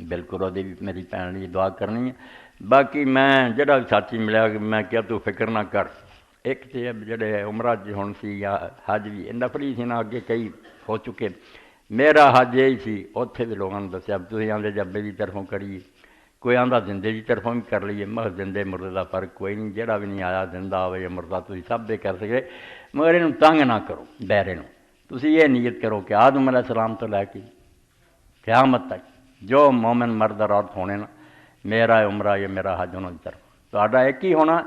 بالکل وہ بھی میری بھن لی دعا کرنی ہے۔ باقی میں جڑا ساتھی ملیا میں کیا تو فکر نہ کر، ایک تو جڑے عمرہ ہن سی یا حج بھی نفری سی نا، اگے کئی ہو چکے، میرا حج یہی سی، اتنے بھی لوگوں نے دسیا تھی آدھے جبے کی طرفوں کریے، کوئی آدھا زندے کی طرفوں بھی کر لیے، میں زندے مردے کا فرق کوئی نہیں، جہاں بھی نہیں آیا زندہ ہوئے یا مردہ تھی سب دے کر سکے، مگر یہ تنگ نہ کرو بیرے نو، تسی یہ نیت کرو کہ آدم علیہ السلام تو لے کے قیامت تک جو مومن مرد اور عورت ہونے نا، میرا عمرہ یا میرا حج انہوں کی طرف تو ایک ہی ہونا،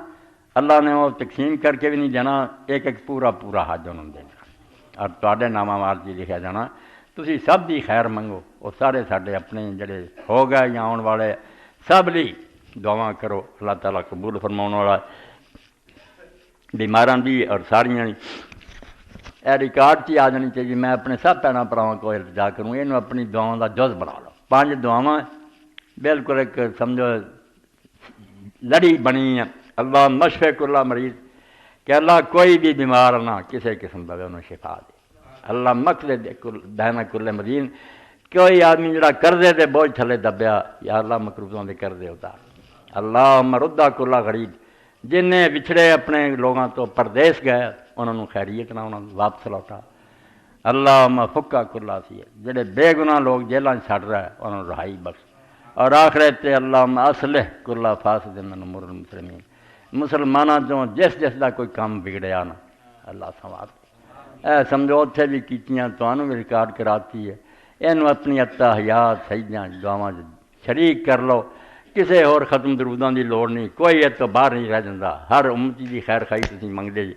اللہ نے وہ تقسیم کر کے بھی نہیں دینا، ایک ایک پورا پورا حج انہوں نے دینا، اور تواڈے نامہ وال جی لکھا جانا، تسی سب دی خیر منگو، وہ سارے ساڈے اپنے جڑے ہو گئے یا آن والے سب لی دعا کرو، اللہ تعالیٰ قبول فرماؤن والا بیماراں دی اور ساریاں اے ریکارڈ چی آ جانی چاہیے، میں اپنے سب بھیناں بھراواں کو التجا کروں، یہ اپنی دعاؤں دا جز بنا لو، 5 دعاواں بالکل ایک سمجھو لڑی بنی ہے، اللہ مشفے کلا مریض، کہ اللہ کوئی بھی بیمار نہ کسی قسم کا انہوں شفا دے، اللہ مقصد دہنا کل مدین، کوئی آدمی جڑا قرضے دے بوجھ تھلے دبیا، یا اللہ مقروضوں دے قرضے اتار، اللہ مردا کلا غریب، جن نے بچھڑے اپنے لوگوں تو پردیس گئے انہوں نے خیریت نہ انہوں نے واپس لوٹا، اللہ فکا کلا سی، جڑے بے گناہ لوگ جیلوں چھڑ رہے انہوں نے رہائی بخش، اور آخرت تے اللہ اصلح کلا فاسد من امور المسلمین، مسلمانوں چوں جس جس دا کوئی کام بگڑیا نا اللہ سنوار اے سمجھو اتنے بھی کیتیاں تمہوں بھی ریکارڈ کراتی ہے، یہ اپنی اتحیات سجدیاں دعاواں شریک کر لو، کسی اور ختم دروداں دی لوڑ نہیں، کوئی یہ تو باہر نہیں رہ جاتا، ہر امتی دی خیر خائی تسی منگدے جی،